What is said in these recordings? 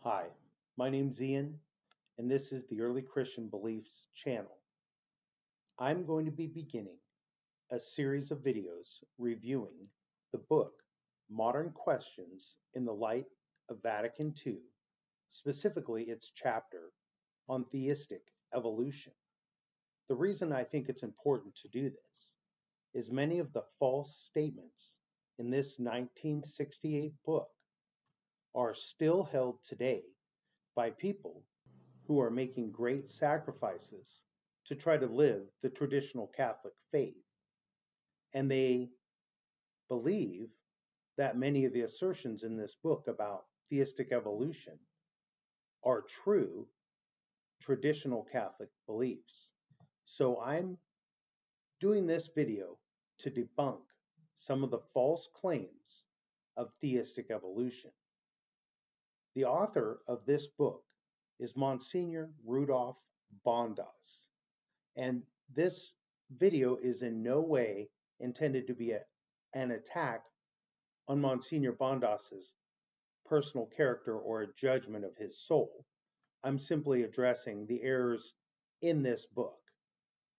Hi, my name's Ian, and this is the Early Christian Beliefs channel. I'm going to be beginning a series of videos reviewing the book Modern Questions in the Light of Vatican II, specifically its chapter on Theistic Evolution. The reason I think it's important to do this is many of the false statements in this 1968 book are still held today by people who are making great sacrifices to try to live the traditional Catholic faith. And they believe that many of the assertions in this book about theistic evolution are true traditional Catholic beliefs. So I'm doing this video to debunk some of the false claims of theistic evolution. The author of this book is Msgr Rudolph Bandas. And this video is in no way intended to be an attack on Monsignor Bandas's personal character or a judgment of his soul. I'm simply addressing the errors in this book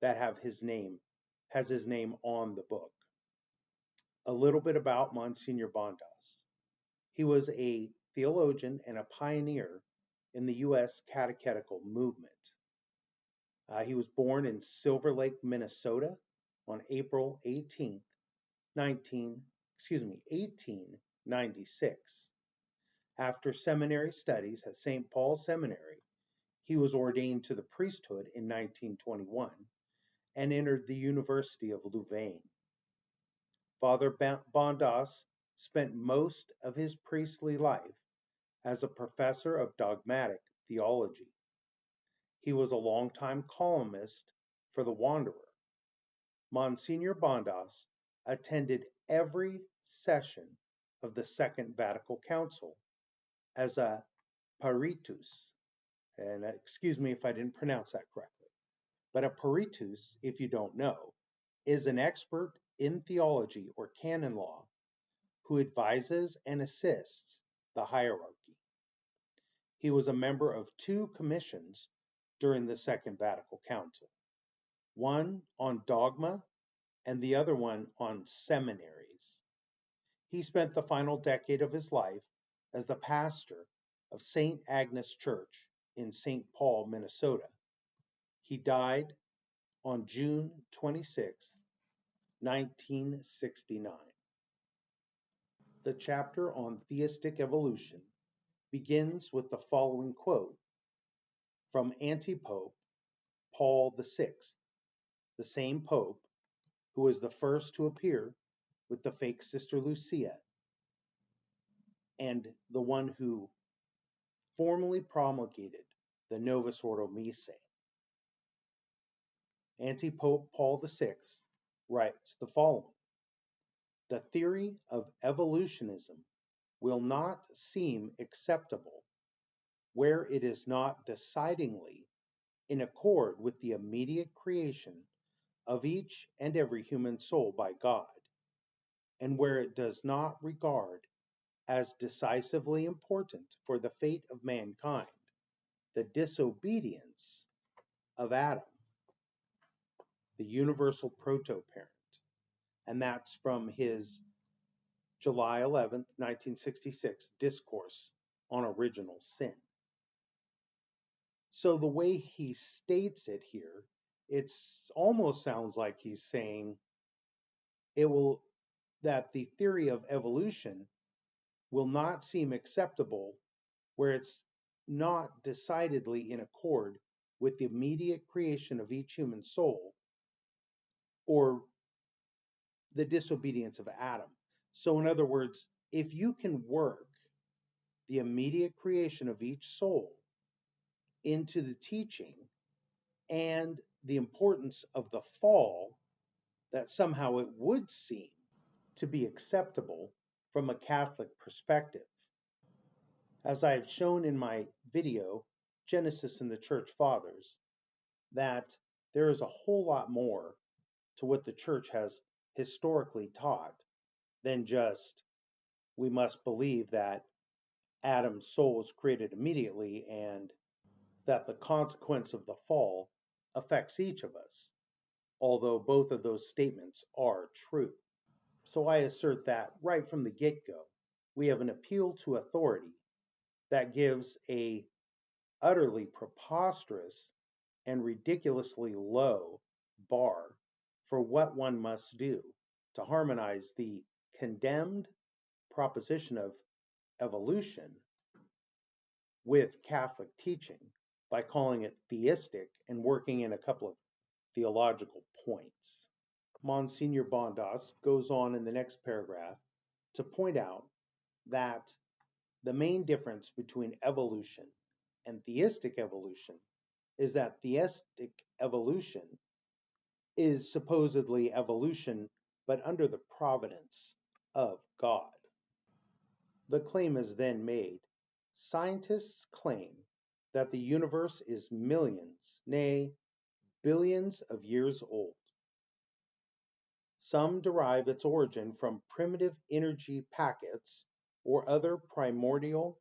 that has his name on the book. A little bit about Monsignor Bandas. He was a theologian and a pioneer in the U.S. catechetical movement. He was born in Silver Lake, Minnesota on April 18th, 1896. After seminary studies at St. Paul's Seminary, he was ordained to the priesthood in 1921 and entered the University of Louvain. Father Bandas spent most of his priestly life as a professor of dogmatic theology. He was a longtime columnist for The Wanderer. Monsignor Bandas attended every session of the Second Vatican Council as a peritus, and excuse me if I didn't pronounce that correctly, but a peritus, if you don't know, is an expert in theology or canon law who advises and assists the hierarchy. He was a member of two commissions during the Second Vatican Council, one on dogma and the other one on seminaries. He spent the final decade of his life as the pastor of St. Agnes Church in St. Paul, Minnesota. He died on June 26, 1969. The chapter on theistic evolution begins with the following quote from Antipope Paul VI, the same pope who was the first to appear with the fake Sister Lucia and the one who formally promulgated the Novus Ordo Missae. Antipope Paul VI writes the following: "The theory of evolutionism will not seem acceptable where it is not decidingly in accord with the immediate creation of each and every human soul by God, and where it does not regard as decisively important for the fate of mankind the disobedience of Adam, the universal proto-parent." And that's from his July 11th, 1966 discourse on original sin. So the way he states it here, it almost sounds like he's saying that the theory of evolution will not seem acceptable where it's not decidedly in accord with the immediate creation of each human soul or the disobedience of Adam. So in other words, if you can work the immediate creation of each soul into the teaching and the importance of the fall, that somehow it would seem to be acceptable from a Catholic perspective. As I have shown in my video, Genesis and the Church Fathers, that there is a whole lot more to what the Church has historically taught than just we must believe that Adam's soul was created immediately and that the consequence of the fall affects each of us, although both of those statements are true. So I assert that right from the get go, we have an appeal to authority that gives a utterly preposterous and ridiculously low bar for what one must do to harmonize the condemned proposition of evolution with Catholic teaching by calling it theistic and working in a couple of theological points. Msgr. Bandas goes on in the next paragraph to point out that the main difference between evolution and theistic evolution is that theistic evolution is supposedly evolution, but under the providence of God. The claim is then made. Scientists claim that the universe is millions, nay, billions of years old. Some derive its origin from primitive energy packets or other primordial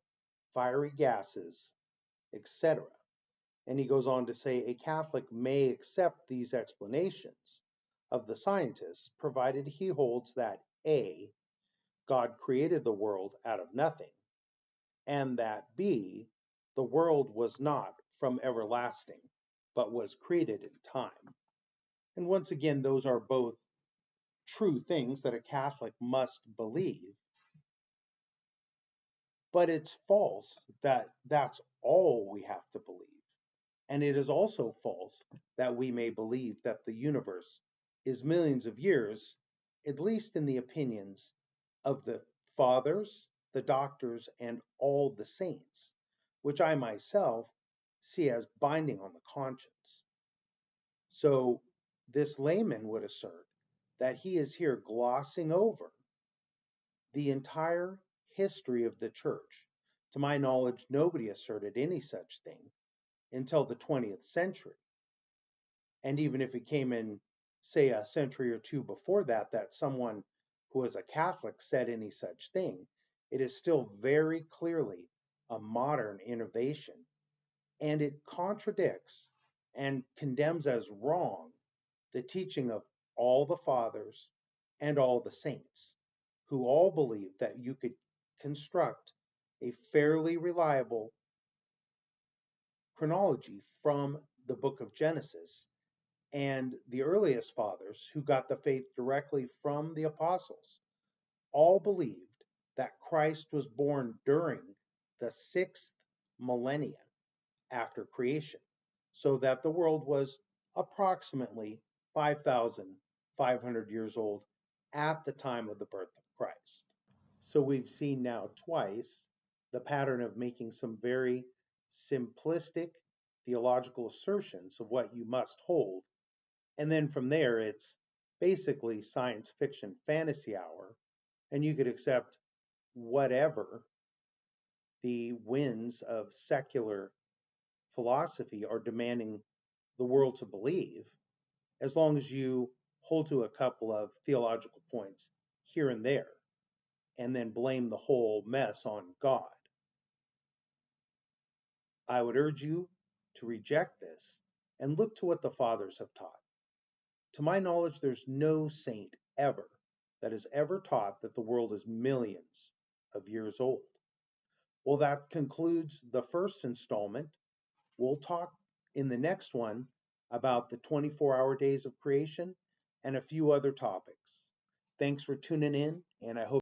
fiery gases, etc. And he goes on to say a Catholic may accept these explanations of the scientists, provided he holds that A, God created the world out of nothing, and that B, the world was not from everlasting, but was created in time. And once again, those are both true things that a Catholic must believe, but it's false that that's all we have to believe. And it is also false that we may believe that the universe is millions of years, at least in the opinions of the fathers, the doctors, and all the saints, which I myself see as binding on the conscience. So this layman would assert that he is here glossing over the entire history of the church. To my knowledge, nobody asserted any such thing until the 20th century. And even if it came in, say, a century or two before that, that someone who was a Catholic said any such thing, it is still very clearly a modern innovation. And it contradicts and condemns as wrong the teaching of all the fathers and all the saints, who all believed that you could construct a fairly reliable chronology from the book of Genesis. And the earliest fathers, who got the faith directly from the apostles, all believed that Christ was born during the 6th millennia after creation, so that the world was approximately 5,500 years old at the time of the birth of Christ. So we've seen now twice the pattern of making some very simplistic theological assertions of what you must hold. And then from there, it's basically science fiction fantasy hour, and you could accept whatever the winds of secular philosophy are demanding the world to believe, as long as you hold to a couple of theological points here and there, and then blame the whole mess on God. I would urge you to reject this and look to what the fathers have taught. To my knowledge, there's no saint ever that has ever taught that the world is millions of years old. Well, that concludes the first installment. We'll talk in the next one about the 24-hour days of creation and a few other topics. Thanks for tuning in, and I hope